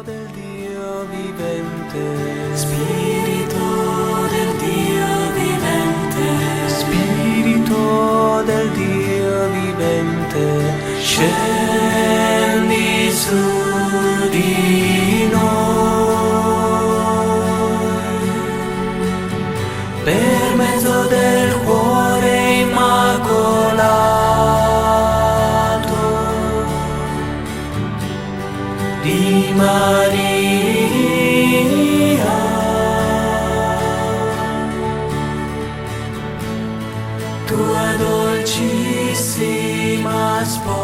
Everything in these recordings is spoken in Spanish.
del Dio vivente, Spirito del Dio vivente, Spirito del Dio vivente, scendi su di noi, per mezzo del cuore immacolato di Maria, tua dolcissima sposa.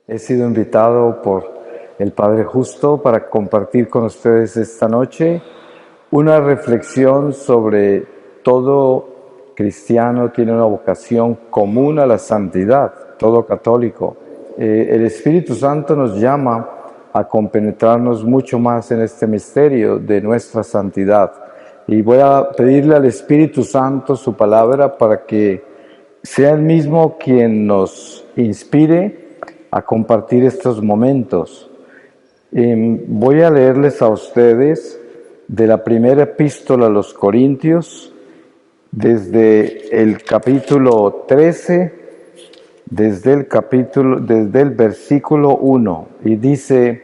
He sido invitado por el Padre Justo para compartir con ustedes esta noche una reflexión sobre todo cristiano tiene una vocación común a la santidad, todo católico. El Espíritu Santo nos llama a compenetrarnos mucho más en este misterio de nuestra santidad. Y voy a pedirle al Espíritu Santo su palabra para que sea Él mismo quien nos inspire a compartir estos momentos. Voy a leerles a ustedes de la primera epístola a los Corintios, desde el capítulo 13, desde el versículo 1, y dice: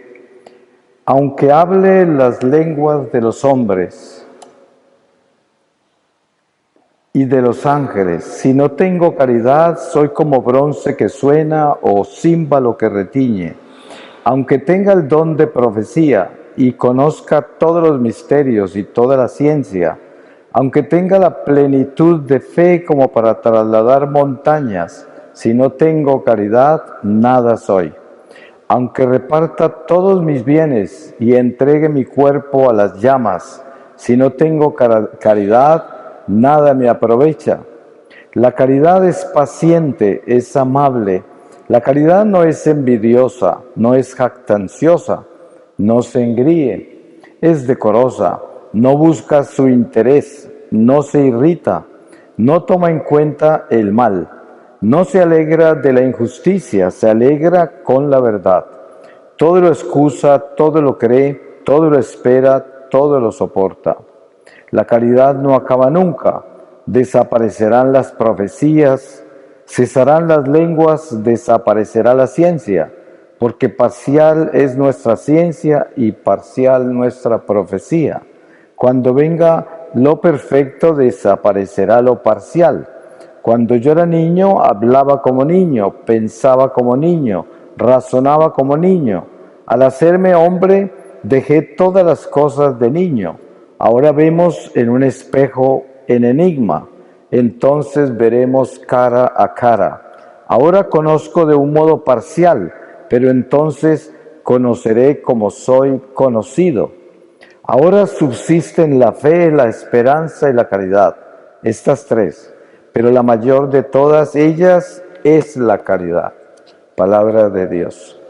aunque hable las lenguas de los hombres y de los ángeles, si no tengo caridad, soy como bronce que suena o címbalo que retiñe. Aunque tenga el don de profecía y conozca todos los misterios y toda la ciencia, aunque tenga la plenitud de fe como para trasladar montañas, si no tengo caridad, nada soy. Aunque reparta todos mis bienes y entregue mi cuerpo a las llamas, si no tengo caridad, nada me aprovecha. La caridad es paciente, es amable. La caridad no es envidiosa, no es jactanciosa, no se engríe, es decorosa, no busca su interés, no se irrita, no toma en cuenta el mal, no se alegra de la injusticia, se alegra con la verdad. Todo lo excusa, todo lo cree, todo lo espera, todo lo soporta. La caridad no acaba nunca, desaparecerán las profecías, cesarán las lenguas, desaparecerá la ciencia, porque parcial es nuestra ciencia y parcial nuestra profecía. Cuando venga lo perfecto, desaparecerá lo parcial. Cuando yo era niño, hablaba como niño, pensaba como niño, razonaba como niño. Al hacerme hombre, dejé todas las cosas de niño. Ahora vemos en un espejo en enigma, entonces veremos cara a cara. Ahora conozco de un modo parcial, pero entonces conoceré como soy conocido. Ahora subsisten la fe, la esperanza y la caridad, estas tres, pero la mayor de todas ellas es la caridad. Palabra de Dios.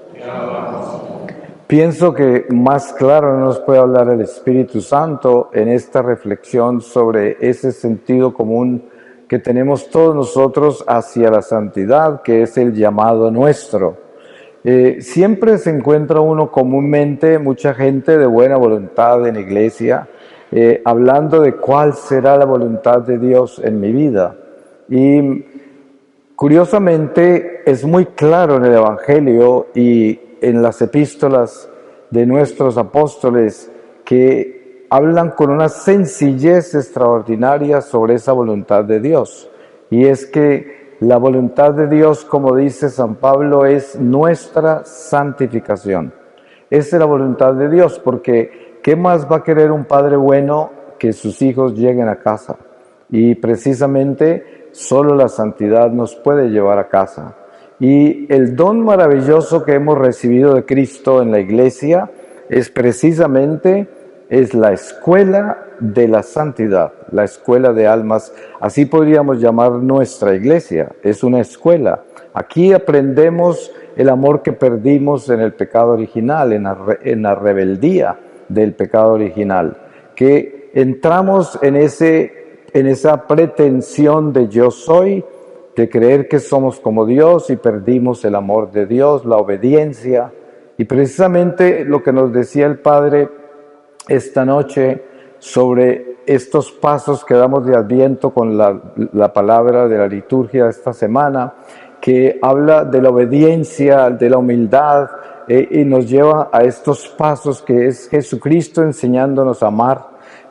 Pienso que más claro no nos puede hablar el Espíritu Santo en esta reflexión sobre ese sentido común que tenemos todos nosotros hacia la santidad, que es el llamado nuestro. Siempre se encuentra uno comúnmente, mucha gente de buena voluntad en la iglesia, hablando de cuál será la voluntad de Dios en mi vida. Y curiosamente es muy claro en el Evangelio y en las epístolas de nuestros apóstoles que hablan con una sencillez extraordinaria sobre esa voluntad de Dios. Y es que la voluntad de Dios, como dice San Pablo, es nuestra santificación. Esa es la voluntad de Dios, porque ¿qué más va a querer un padre bueno que sus hijos lleguen a casa? Y precisamente solo la santidad nos puede llevar a casa. Y el don maravilloso que hemos recibido de Cristo en la Iglesia es precisamente la escuela de la santidad, la escuela de almas. Así podríamos llamar nuestra Iglesia, es una escuela. Aquí aprendemos el amor que perdimos en el pecado original, en la rebeldía del pecado original, que entramos en esa pretensión de yo soy de creer que somos como Dios y perdimos el amor de Dios, la obediencia. Y precisamente lo que nos decía el Padre esta noche sobre estos pasos que damos de Adviento con la palabra de la liturgia de esta semana, que habla de la obediencia, de la humildad, y nos lleva a estos pasos que es Jesucristo enseñándonos a amar,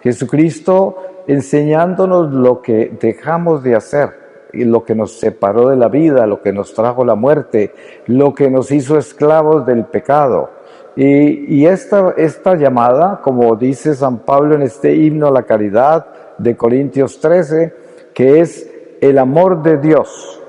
Jesucristo enseñándonos lo que dejamos de hacer, y lo que nos separó de la vida, lo que nos trajo la muerte, lo que nos hizo esclavos del pecado. Y esta llamada, como dice San Pablo en este himno a la caridad de Corintios 13, que es el amor de Dios.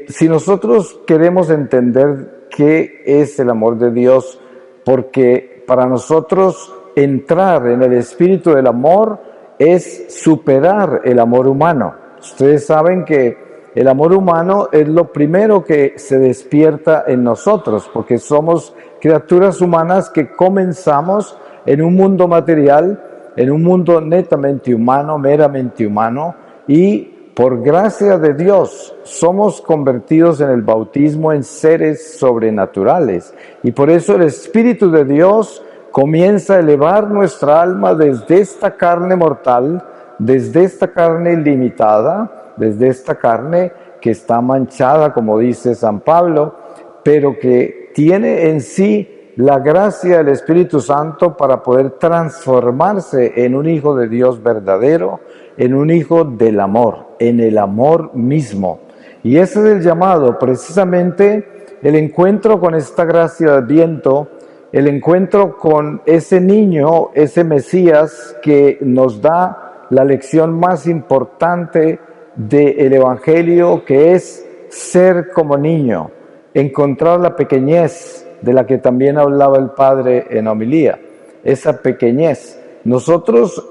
Si nosotros queremos entender qué es el amor de Dios, porque para nosotros entrar en el espíritu del amor es superar el amor humano. Ustedes saben que el amor humano es lo primero que se despierta en nosotros, porque somos criaturas humanas que comenzamos en un mundo material, en un mundo netamente humano, meramente humano, y por gracia de Dios somos convertidos en el bautismo en seres sobrenaturales. Y por eso el Espíritu de Dios comienza a elevar nuestra alma desde esta carne mortal, desde esta carne limitada, desde esta carne que está manchada, como dice San Pablo, pero que tiene en sí la gracia del Espíritu Santo para poder transformarse en un hijo de Dios verdadero, en un hijo del amor, en el amor mismo. Y ese es el llamado, precisamente el encuentro con esta gracia de Adviento, el encuentro con ese niño, ese Mesías que nos da la lección más importante del Evangelio, que es ser como niño, encontrar la pequeñez de la que también hablaba el Padre en homilía, esa pequeñez. Nosotros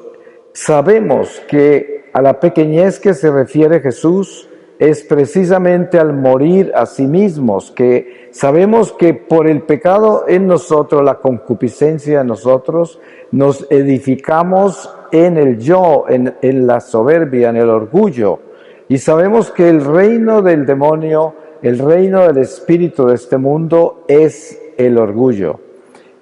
sabemos que a la pequeñez que se refiere Jesús es precisamente al morir a sí mismos, que sabemos que por el pecado en nosotros, la concupiscencia en nosotros, nos edificamos en el yo, en la soberbia, en el orgullo. Y sabemos que el reino del demonio, el reino del espíritu de este mundo es el orgullo.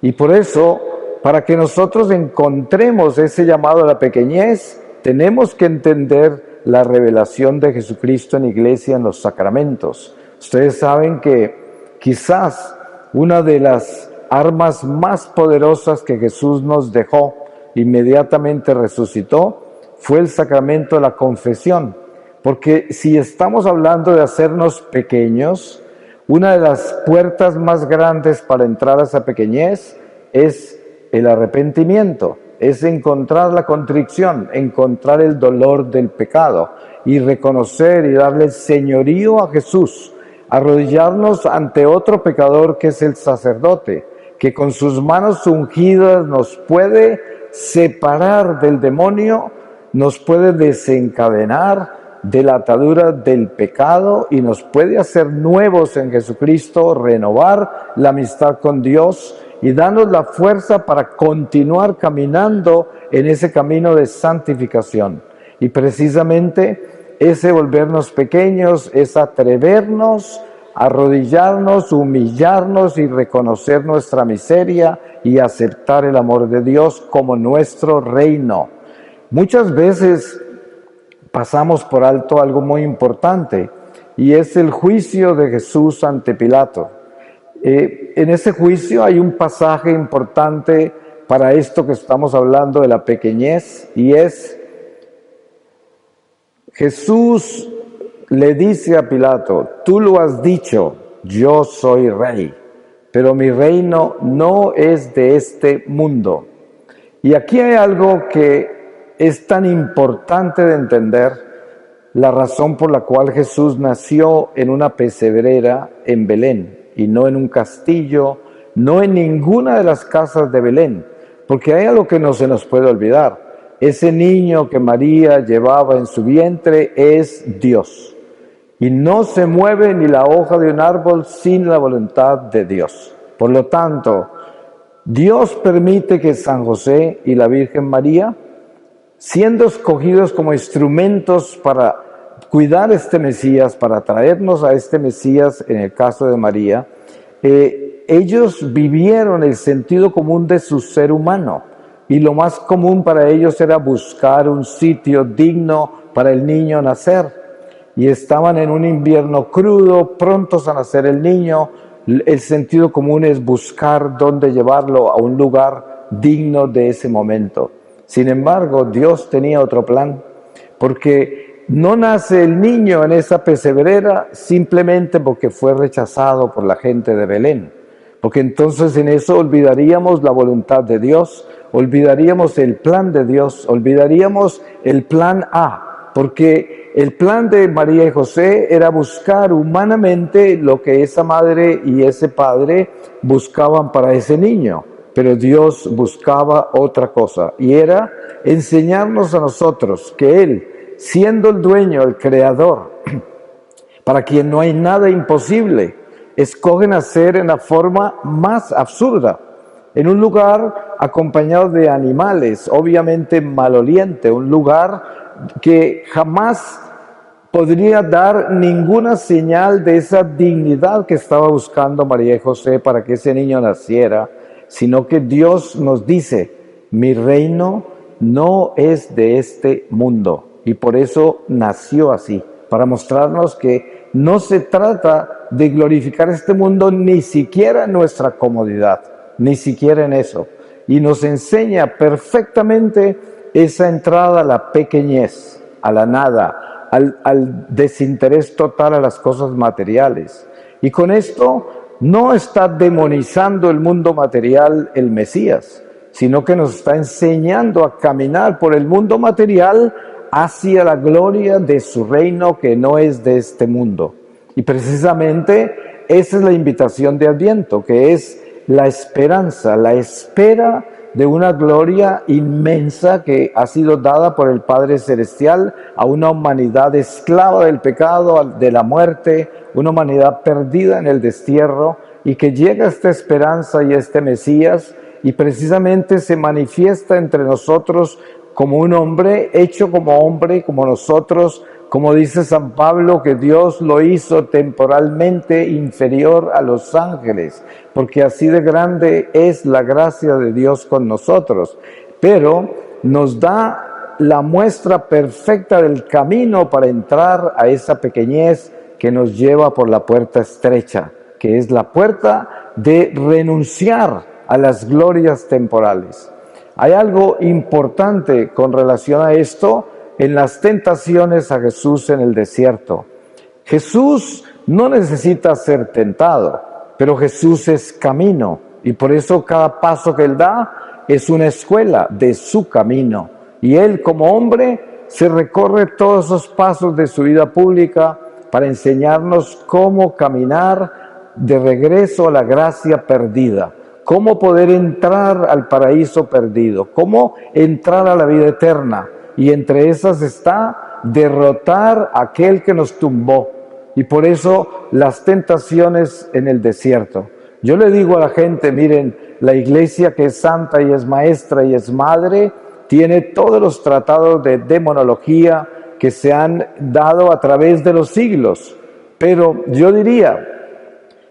Y por eso, para que nosotros encontremos ese llamado a la pequeñez, tenemos que entender la revelación de Jesucristo en iglesia, en los sacramentos. Ustedes saben que quizás una de las armas más poderosas que Jesús nos dejó, inmediatamente resucitó, fue el sacramento de la confesión. Porque si estamos hablando de hacernos pequeños, una de las puertas más grandes para entrar a esa pequeñez es el arrepentimiento, es encontrar la contrición, encontrar el dolor del pecado y reconocer y darle el señorío a Jesús, arrodillarnos ante otro pecador que es el sacerdote, que con sus manos ungidas nos puede separar del demonio, nos puede desencadenar de la atadura del pecado y nos puede hacer nuevos en Jesucristo, renovar la amistad con Dios y darnos la fuerza para continuar caminando en ese camino de santificación. Y precisamente ese volvernos pequeños es atrevernos, arrodillarnos, humillarnos y reconocer nuestra miseria y aceptar el amor de Dios como nuestro reino. Muchas veces pasamos por alto algo muy importante y es el juicio de Jesús ante Pilato. En ese juicio hay un pasaje importante para esto que estamos hablando de la pequeñez y es Jesús le dice a Pilato: tú lo has dicho, yo soy rey, pero mi reino no es de este mundo. Y aquí hay algo que es tan importante de entender, la razón por la cual Jesús nació en una pesebrera en Belén y no en un castillo, no en ninguna de las casas de Belén, porque hay algo que no se nos puede olvidar. Ese niño que María llevaba en su vientre es Dios y no se mueve ni la hoja de un árbol sin la voluntad de Dios. Por lo tanto, Dios permite que San José y la Virgen María, siendo escogidos como instrumentos para cuidar este Mesías, para traernos a este Mesías, en el caso de María, ellos vivieron el sentido común de su ser humano, y lo más común para ellos era buscar un sitio digno para el niño nacer. Y estaban en un invierno crudo, prontos a nacer el niño. El sentido común es buscar dónde llevarlo a un lugar digno de ese momento. Sin embargo, Dios tenía otro plan, porque no nace el niño en esa pesebrera simplemente porque fue rechazado por la gente de Belén, porque entonces en eso olvidaríamos la voluntad de Dios, olvidaríamos el plan de Dios, olvidaríamos el plan A, porque el plan de María y José era buscar humanamente lo que esa madre y ese padre buscaban para ese niño. Pero Dios buscaba otra cosa, y era enseñarnos a nosotros que Él, siendo el dueño, el creador, para quien no hay nada imposible, escoge nacer en la forma más absurda, en un lugar acompañado de animales, obviamente maloliente, un lugar que jamás podría dar ninguna señal de esa dignidad que estaba buscando María y José para que ese niño naciera, sino que Dios nos dice: mi reino no es de este mundo. Y por eso nació así, para mostrarnos que no se trata de glorificar este mundo, ni siquiera en nuestra comodidad, ni siquiera en eso. Y nos enseña perfectamente esa entrada a la pequeñez, a la nada, al desinterés total a las cosas materiales. Y con esto no está demonizando el mundo material el Mesías, sino que nos está enseñando a caminar por el mundo material hacia la gloria de su reino, que no es de este mundo. Y precisamente esa es la invitación de Adviento, que es la esperanza, la espera de una gloria inmensa que ha sido dada por el Padre Celestial a una humanidad esclava del pecado, de la muerte, una humanidad perdida en el destierro, y que llega esta esperanza y este Mesías, y precisamente se manifiesta entre nosotros como un hombre, hecho como hombre, como nosotros, como dice San Pablo, que Dios lo hizo temporalmente inferior a los ángeles, porque así de grande es la gracia de Dios con nosotros. Pero nos da la muestra perfecta del camino para entrar a esa pequeñez que nos lleva por la puerta estrecha, que es la puerta de renunciar a las glorias temporales. Hay algo importante con relación a esto en las tentaciones a Jesús en el desierto. Jesús no necesita ser tentado, pero Jesús es camino, y por eso cada paso que Él da es una escuela de su camino. Y Él, como hombre, se recorre todos esos pasos de su vida pública para enseñarnos cómo caminar de regreso a la gracia perdida, cómo poder entrar al paraíso perdido, cómo entrar a la vida eterna. Y entre esas está derrotar a aquel que nos tumbó. Y por eso las tentaciones en el desierto. Yo le digo a la gente, miren, la iglesia, que es santa y es maestra y es madre, tiene todos los tratados de demonología que se han dado a través de los siglos. Pero yo diría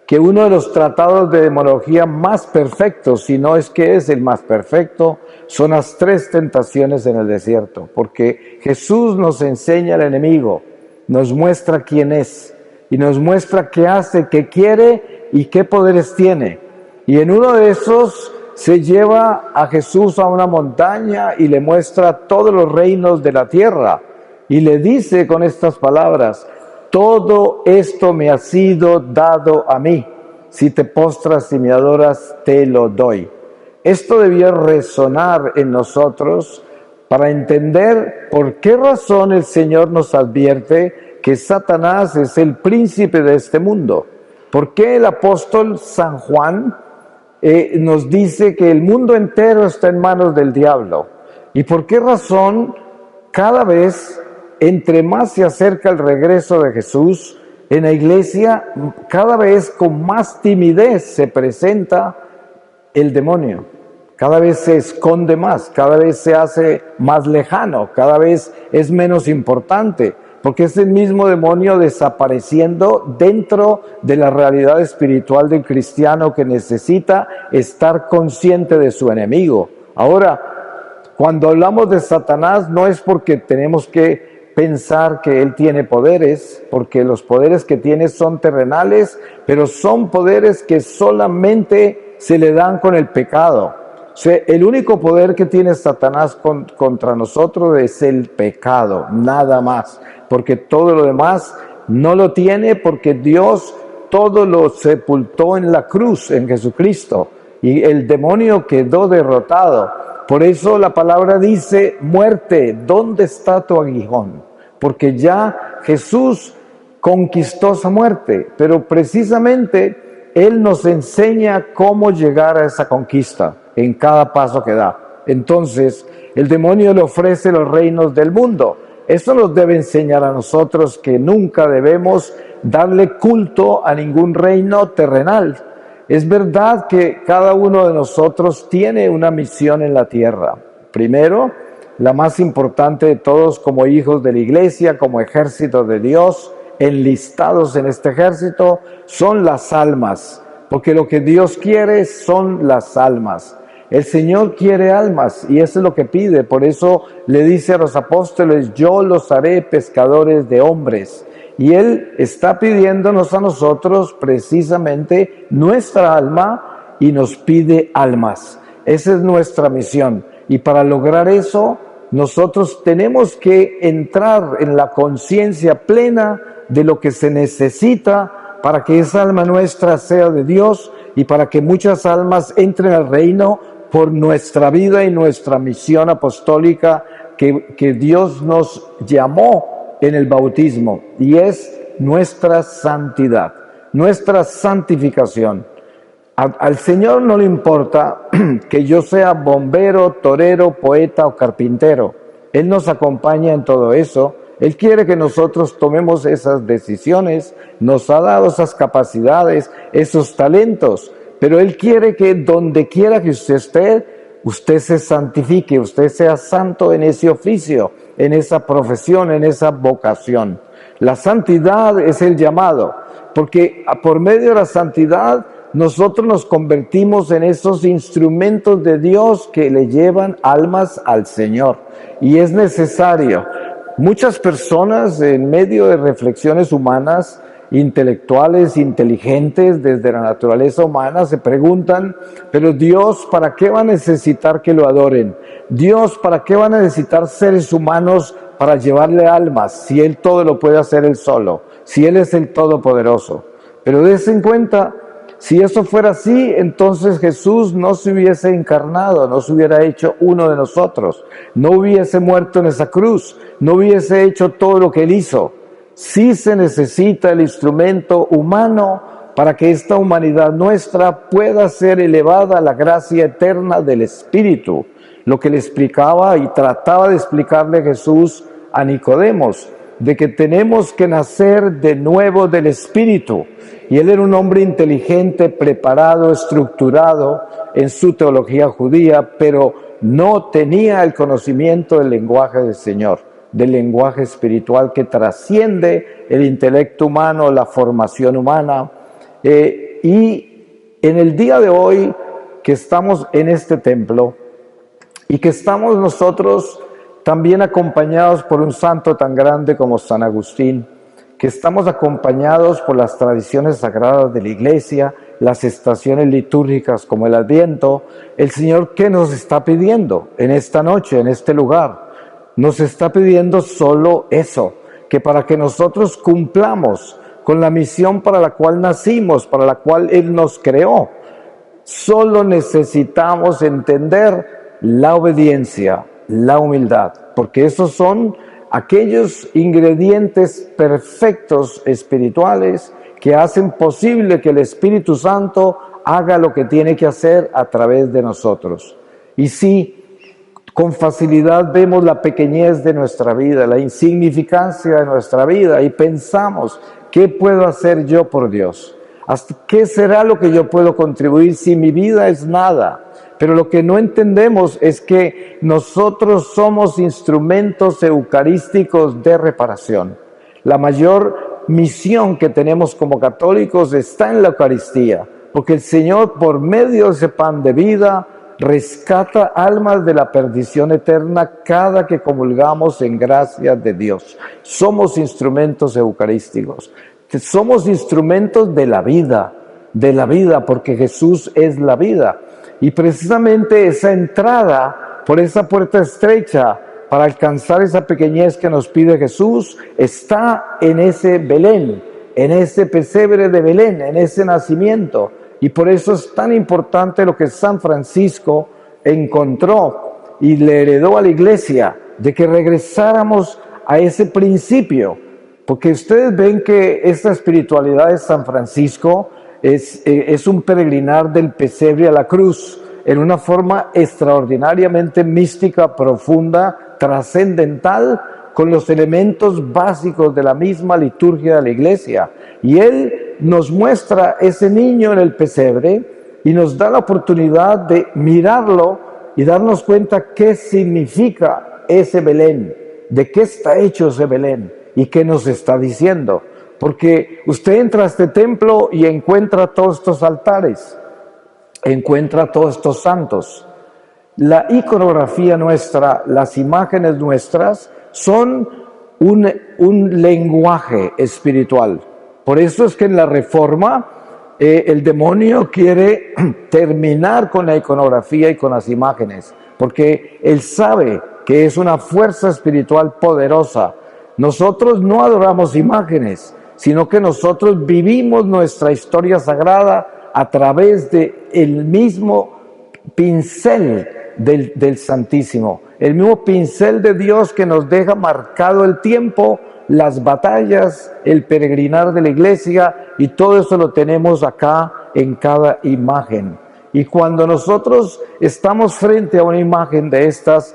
que uno de los tratados de demonología más perfectos, si no es que es el más perfecto, son las 3 tentaciones en el desierto, porque Jesús nos enseña al enemigo, nos muestra quién es, y nos muestra qué hace, qué quiere y qué poderes tiene. Y en uno de esos se lleva a Jesús a una montaña y le muestra todos los reinos de la tierra, y le dice con estas palabras: todo esto me ha sido dado a mí. Si te postras y me adoras, te lo doy. Esto debía resonar en nosotros para entender por qué razón el Señor nos advierte que Satanás es el príncipe de este mundo. ¿Por qué el apóstol San Juan nos dice que el mundo entero está en manos del diablo? ¿Y por qué razón cada vez, entre más se acerca el regreso de Jesús, en la iglesia cada vez con más timidez se presenta el demonio? Cada vez se esconde más, cada vez se hace más lejano, cada vez es menos importante, porque es el mismo demonio desapareciendo dentro de la realidad espiritual del cristiano que necesita estar consciente de su enemigo. Ahora, cuando hablamos de Satanás no es porque tenemos que pensar que él tiene poderes, porque los poderes que tiene son terrenales, pero son poderes que solamente se le dan con el pecado. O sea, el único poder que tiene Satanás contra nosotros es el pecado, nada más, porque todo lo demás no lo tiene, porque Dios todo lo sepultó en la cruz, en Jesucristo, y el demonio quedó derrotado. Por eso la palabra dice: muerte, ¿dónde está tu aguijón? Porque ya Jesús conquistó esa muerte, pero precisamente Él nos enseña cómo llegar a esa conquista en cada paso que da. Entonces, el demonio le ofrece los reinos del mundo. Esto nos debe enseñar a nosotros que nunca debemos darle culto a ningún reino terrenal. Es verdad que cada uno de nosotros tiene una misión en la tierra. Primero, la más importante de todos como hijos de la iglesia, como ejército de Dios, enlistados en este ejército, son las almas, porque lo que Dios quiere son las almas. El Señor quiere almas y eso es lo que pide, por eso le dice a los apóstoles: yo los haré pescadores de hombres. Y Él está pidiéndonos a nosotros precisamente nuestra alma y nos pide almas. Esa es nuestra misión. Y para lograr eso, nosotros tenemos que entrar en la conciencia plena de lo que se necesita para que esa alma nuestra sea de Dios y para que muchas almas entren al reino por nuestra vida y nuestra misión apostólica que Dios nos llamó en el bautismo, y es nuestra santidad, nuestra santificación. Al Señor no le importa que yo sea bombero, torero, poeta o carpintero. Él nos acompaña en todo eso. Él quiere que nosotros tomemos esas decisiones, nos ha dado esas capacidades, esos talentos, pero Él quiere que donde quiera que usted esté, usted se santifique, usted sea santo en ese oficio, en esa profesión, en esa vocación. La santidad es el llamado, porque por medio de la santidad nosotros nos convertimos en esos instrumentos de Dios que le llevan almas al Señor. Y es necesario. Muchas personas en medio de reflexiones humanas, intelectuales, inteligentes desde la naturaleza humana, se preguntan: pero Dios, ¿para qué va a necesitar que lo adoren? Dios, ¿para qué va a necesitar seres humanos para llevarle almas si Él todo lo puede hacer Él solo, si Él es el Todopoderoso? Pero dense en cuenta, si eso fuera así, entonces Jesús no se hubiese encarnado, no se hubiera hecho uno de nosotros, no hubiese muerto en esa cruz, no hubiese hecho todo lo que Él hizo. Sí se necesita el instrumento humano para que esta humanidad nuestra pueda ser elevada a la gracia eterna del Espíritu. Lo que le explicaba y trataba de explicarle Jesús a Nicodemos, de que tenemos que nacer de nuevo del Espíritu. Y él era un hombre inteligente, preparado, estructurado en su teología judía, pero no tenía el conocimiento del lenguaje del Señor, del lenguaje espiritual que trasciende el intelecto humano, la formación humana. Y en el día de hoy que estamos en este templo y que estamos nosotros también acompañados por un santo tan grande como San Agustín, que estamos acompañados por las tradiciones sagradas de la Iglesia, las estaciones litúrgicas como el Adviento, el Señor, ¿qué nos está pidiendo en esta noche, en este lugar? Nos está pidiendo solo eso, que para que nosotros cumplamos con la misión para la cual nacimos, para la cual Él nos creó, solo necesitamos entender la obediencia, la humildad, porque esos son aquellos ingredientes perfectos espirituales que hacen posible que el Espíritu Santo haga lo que tiene que hacer a través de nosotros. Y sí, con facilidad vemos la pequeñez de nuestra vida, la insignificancia de nuestra vida y pensamos: ¿qué puedo hacer yo por Dios? ¿Qué será lo que yo puedo contribuir si mi vida es nada? Pero lo que no entendemos es que nosotros somos instrumentos eucarísticos de reparación. La mayor misión que tenemos como católicos está en la Eucaristía, porque el Señor, por medio de ese pan de vida, rescata almas de la perdición eterna cada que comulgamos en gracia de Dios. Somos instrumentos eucarísticos, somos instrumentos de la vida, porque Jesús es la vida. Y precisamente esa entrada por esa puerta estrecha para alcanzar esa pequeñez que nos pide Jesús está en ese Belén, en ese pesebre de Belén, en ese nacimiento. Y por eso es tan importante lo que San Francisco encontró y le heredó a la Iglesia, de que regresáramos a ese principio. Porque ustedes ven que esta espiritualidad de San Francisco es un peregrinar del pesebre a la cruz, en una forma extraordinariamente mística, profunda, trascendental, con los elementos básicos de la misma liturgia de la Iglesia. Y él nos muestra ese niño en el pesebre y nos da la oportunidad de mirarlo y darnos cuenta qué significa ese Belén, de qué está hecho ese Belén y qué nos está diciendo. Porque usted entra a este templo y encuentra todos estos altares, encuentra todos estos santos. La iconografía nuestra, las imágenes nuestras, son un lenguaje espiritual. Por eso es que en la Reforma el demonio quiere terminar con la iconografía y con las imágenes, porque él sabe que es una fuerza espiritual poderosa. Nosotros no adoramos imágenes, sino que nosotros vivimos nuestra historia sagrada a través del mismo pincel del Santísimo, el mismo pincel de Dios que nos deja marcado el tiempo, las batallas, el peregrinar de la Iglesia, y todo eso lo tenemos acá en cada imagen. Y cuando nosotros estamos frente a una imagen de estas,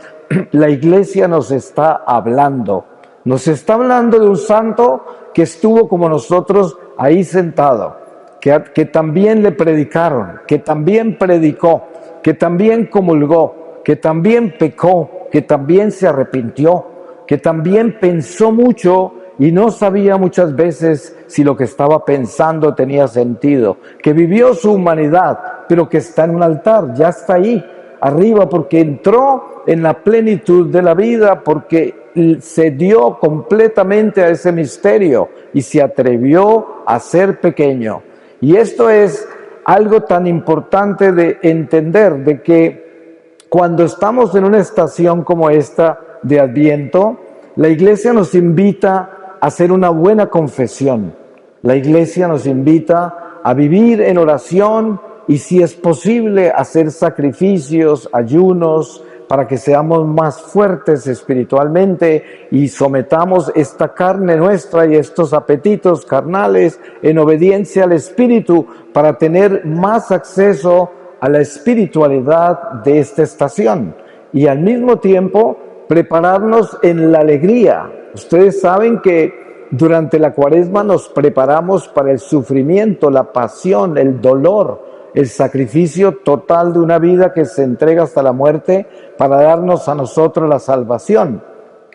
la Iglesia nos está hablando de un santo que estuvo como nosotros ahí sentado, que también le predicaron, que también predicó, que también comulgó, que también pecó, que también se arrepintió, que también pensó mucho y no sabía muchas veces si lo que estaba pensando tenía sentido, que vivió su humanidad, pero que está en un altar, ya está ahí, arriba, porque entró en la plenitud de la vida, porque se dio completamente a ese misterio y se atrevió a ser pequeño. Y esto es algo tan importante de entender, de que cuando estamos en una estación como esta de Adviento, la Iglesia nos invita a hacer una buena confesión. La Iglesia nos invita a vivir en oración y, si es posible, hacer sacrificios, ayunos, para que seamos más fuertes espiritualmente y sometamos esta carne nuestra y estos apetitos carnales en obediencia al Espíritu, para tener más acceso a la espiritualidad de esta estación y al mismo tiempo prepararnos en la alegría. Ustedes saben que durante la Cuaresma nos preparamos para el sufrimiento, la pasión, el dolor, el sacrificio total de una vida que se entrega hasta la muerte para darnos a nosotros la salvación.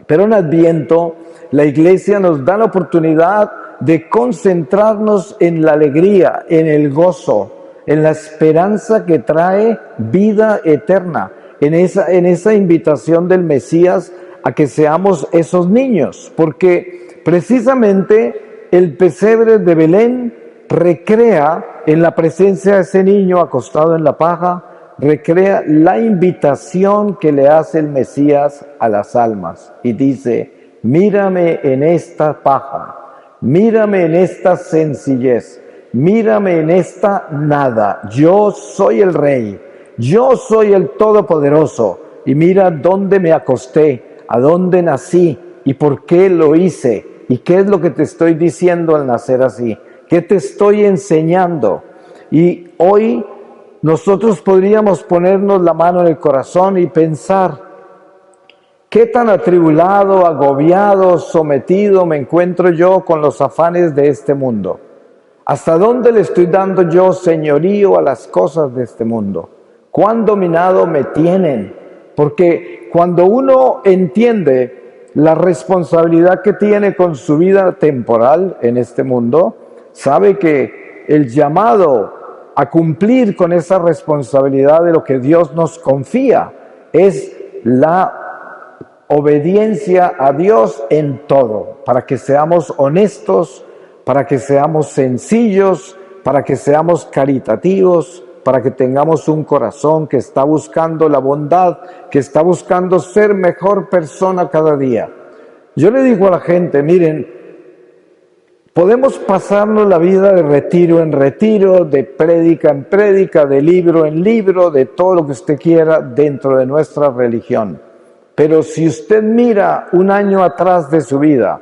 Pero en Adviento la Iglesia nos da la oportunidad de concentrarnos en la alegría, en el gozo, en la esperanza que trae vida eterna, en esa invitación del Mesías a que seamos esos niños, porque precisamente el pesebre de Belén recrea, en la presencia de ese niño acostado en la paja, recrea la invitación que le hace el Mesías a las almas y dice: mírame en esta paja, mírame en esta sencillez, mírame en esta nada. Yo soy el Rey, yo soy el Todopoderoso, y mira dónde me acosté, a dónde nací y por qué lo hice, y qué es lo que te estoy diciendo al nacer así, qué te estoy enseñando. Y hoy nosotros podríamos ponernos la mano en el corazón y pensar: ¿qué tan atribulado, agobiado, sometido me encuentro yo con los afanes de este mundo? ¿Hasta dónde le estoy dando yo señorío a las cosas de este mundo? ¿Cuán dominado me tienen? Porque cuando uno entiende la responsabilidad que tiene con su vida temporal en este mundo, sabe que el llamado a cumplir con esa responsabilidad de lo que Dios nos confía es la obediencia a Dios en todo, para que seamos honestos, para que seamos sencillos, para que seamos caritativos, para que tengamos un corazón que está buscando la bondad, que está buscando ser mejor persona cada día. Yo le digo a la gente, miren, podemos pasarnos la vida de retiro en retiro, de prédica en prédica, de libro en libro, de todo lo que usted quiera dentro de nuestra religión. Pero si usted mira un año atrás de su vida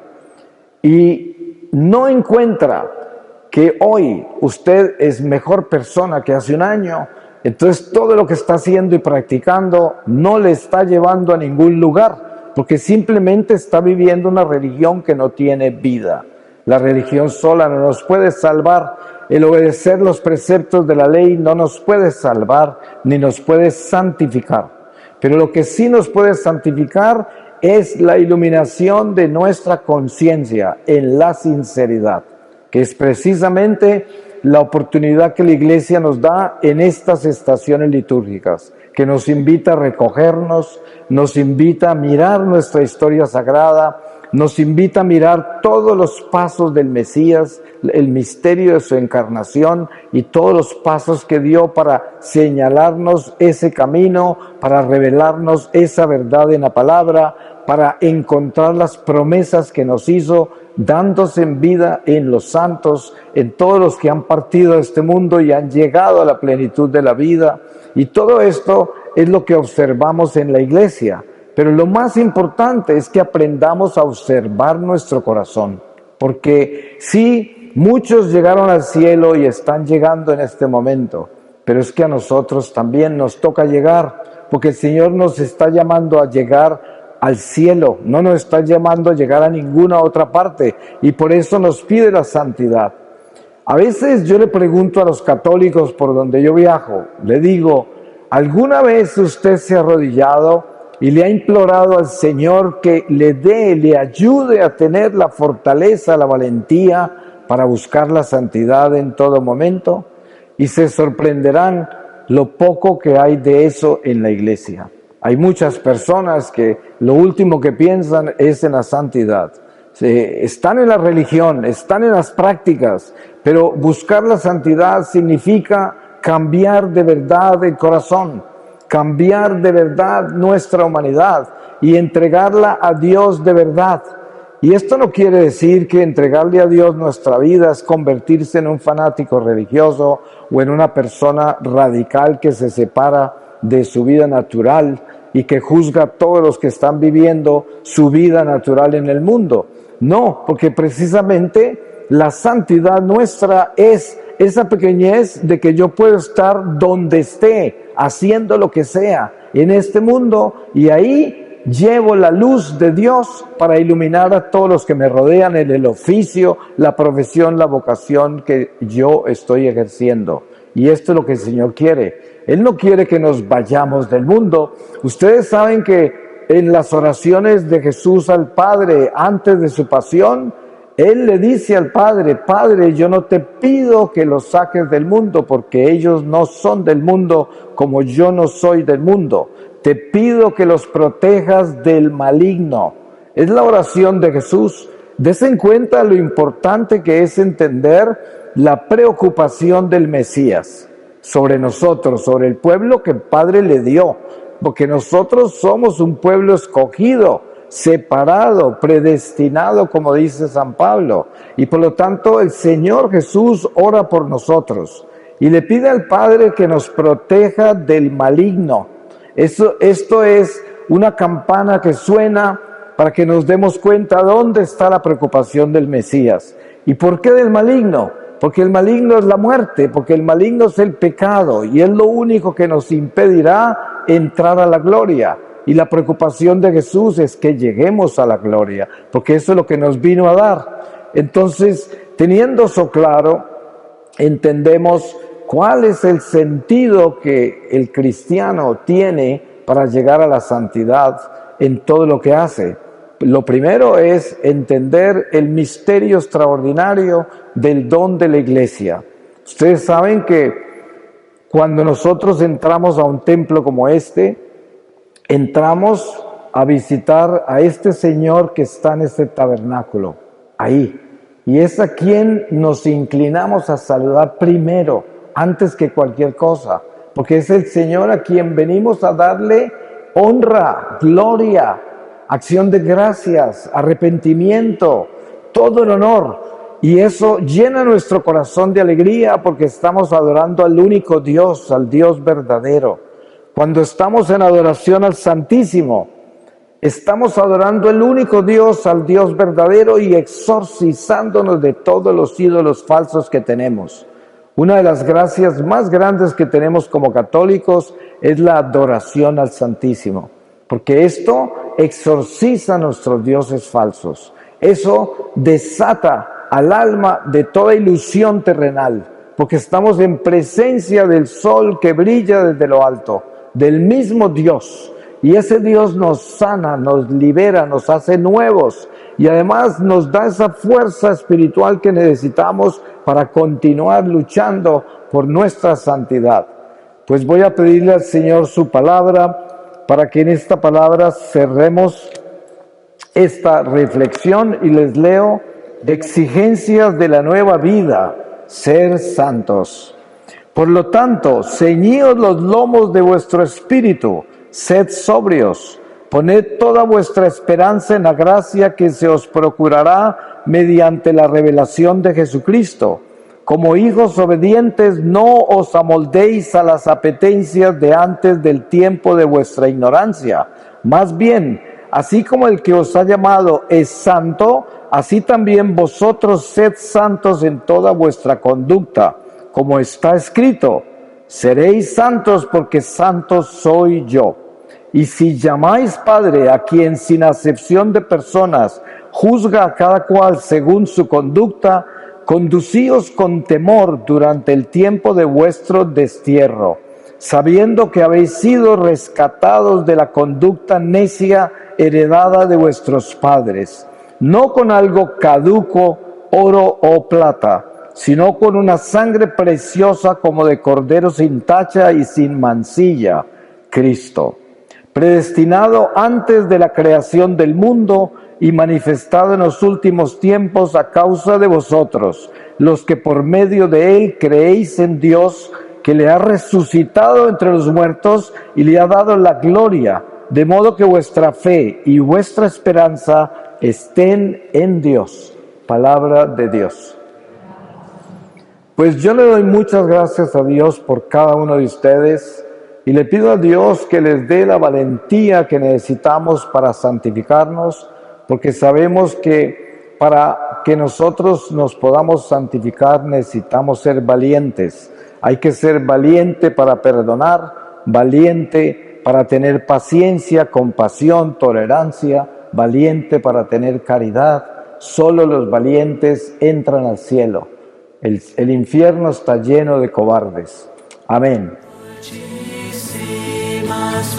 y no encuentra que hoy usted es mejor persona que hace un año, entonces todo lo que está haciendo y practicando no le está llevando a ningún lugar, porque simplemente está viviendo una religión que no tiene vida. La religión sola no nos puede salvar, el obedecer los preceptos de la ley no nos puede salvar ni nos puede santificar. Pero lo que sí nos puede santificar es la iluminación de nuestra conciencia en la sinceridad, que es precisamente la oportunidad que la Iglesia nos da en estas estaciones litúrgicas, que nos invita a recogernos, nos invita a mirar nuestra historia sagrada, nos invita a mirar todos los pasos del Mesías, el misterio de su encarnación y todos los pasos que dio para señalarnos ese camino, para revelarnos esa verdad en la palabra, para encontrar las promesas que nos hizo, dándose en vida en los santos, en todos los que han partido de este mundo y han llegado a la plenitud de la vida. Y todo esto es lo que observamos en la Iglesia. Pero lo más importante es que aprendamos a observar nuestro corazón, porque sí, muchos llegaron al cielo y están llegando en este momento, pero es que a nosotros también nos toca llegar, porque el Señor nos está llamando a llegar al cielo, no nos está llamando a llegar a ninguna otra parte, y por eso nos pide la santidad. A veces yo le pregunto a los católicos por donde yo viajo, le digo, ¿alguna vez usted se ha arrodillado y le ha implorado al Señor que le ayude a tener la fortaleza, la valentía para buscar la santidad en todo momento? Y se sorprenderán lo poco que hay de eso en la Iglesia. Hay muchas personas que lo último que piensan es en la santidad. Están en la religión, están en las prácticas, pero buscar la santidad significa cambiar de verdad el corazón, cambiar de verdad nuestra humanidad y entregarla a Dios de verdad. Y esto no quiere decir que entregarle a Dios nuestra vida es convertirse en un fanático religioso o en una persona radical que se separa de su vida natural y que juzga a todos los que están viviendo su vida natural en el mundo. No, porque precisamente la santidad nuestra es esa pequeñez de que yo puedo estar donde esté, haciendo lo que sea en este mundo, y ahí llevo la luz de Dios para iluminar a todos los que me rodean en el oficio, la profesión, la vocación que yo estoy ejerciendo. Y esto es lo que el Señor quiere. Él no quiere que nos vayamos del mundo. Ustedes saben que en las oraciones de Jesús al Padre antes de su pasión, Él le dice al Padre, Padre, yo no te pido que los saques del mundo, porque ellos no son del mundo como yo no soy del mundo. Te pido que los protejas del maligno. Es la oración de Jesús. Dese en cuenta lo importante que es entender la preocupación del Mesías sobre nosotros, sobre el pueblo que el Padre le dio, porque nosotros somos un pueblo escogido, separado, predestinado, como dice San Pablo, y por lo tanto el Señor Jesús ora por nosotros y le pide al Padre que nos proteja del maligno. Esto es una campana que suena para que nos demos cuenta dónde está la preocupación del Mesías. ¿Y por qué del maligno? Porque el maligno es la muerte, porque el maligno es el pecado y es lo único que nos impedirá entrar a la gloria. Y la preocupación de Jesús es que lleguemos a la gloria, porque eso es lo que nos vino a dar. Entonces, teniendo eso claro, entendemos cuál es el sentido que el cristiano tiene para llegar a la santidad en todo lo que hace. Lo primero es entender el misterio extraordinario del don de la iglesia. Ustedes saben que cuando nosotros entramos a un templo como este, entramos a visitar a este Señor que está en este tabernáculo, ahí. Y es a quien nos inclinamos a saludar primero, antes que cualquier cosa, porque es el Señor a quien venimos a darle honra, gloria, acción de gracias, arrepentimiento, todo el honor. Y eso llena nuestro corazón de alegría porque estamos adorando al único Dios, al Dios verdadero. Cuando estamos en adoración al Santísimo, estamos adorando al único Dios, al Dios verdadero y exorcizándonos de todos los ídolos falsos que tenemos. Una de las gracias más grandes que tenemos como católicos es la adoración al Santísimo, porque esto exorciza a nuestros dioses falsos. Eso desata al alma de toda ilusión terrenal, porque estamos en presencia del sol que brilla desde lo alto, del mismo Dios. Y ese Dios nos sana, nos libera, nos hace nuevos y además nos da esa fuerza espiritual que necesitamos para continuar luchando por nuestra santidad. Pues voy a pedirle al Señor su palabra para que en esta palabra cerremos esta reflexión y les leo exigencias de la nueva vida, ser santos. Por lo tanto, ceñíos los lomos de vuestro espíritu, sed sobrios, poned toda vuestra esperanza en la gracia que se os procurará mediante la revelación de Jesucristo. Como hijos obedientes, no os amoldéis a las apetencias de antes del tiempo de vuestra ignorancia. Más bien, así como el que os ha llamado es santo, así también vosotros sed santos en toda vuestra conducta, como está escrito, seréis santos porque santo soy yo. Y si llamáis Padre a quien sin acepción de personas juzga a cada cual según su conducta, conducíos con temor durante el tiempo de vuestro destierro, sabiendo que habéis sido rescatados de la conducta necia heredada de vuestros padres, no con algo caduco, oro o plata, sino con una sangre preciosa como de cordero sin tacha y sin mancilla, Cristo, predestinado antes de la creación del mundo y manifestado en los últimos tiempos a causa de vosotros, los que por medio de él creéis en Dios, que le ha resucitado entre los muertos y le ha dado la gloria, de modo que vuestra fe y vuestra esperanza estén en Dios. Palabra de Dios. Pues yo le doy muchas gracias a Dios por cada uno de ustedes y le pido a Dios que les dé la valentía que necesitamos para santificarnos, porque sabemos que para que nosotros nos podamos santificar necesitamos ser valientes. Hay que ser valiente para perdonar, valiente para tener paciencia, compasión, tolerancia, valiente para tener caridad. Solo los valientes entran al cielo. El infierno está lleno de cobardes. Amén. Muchísimas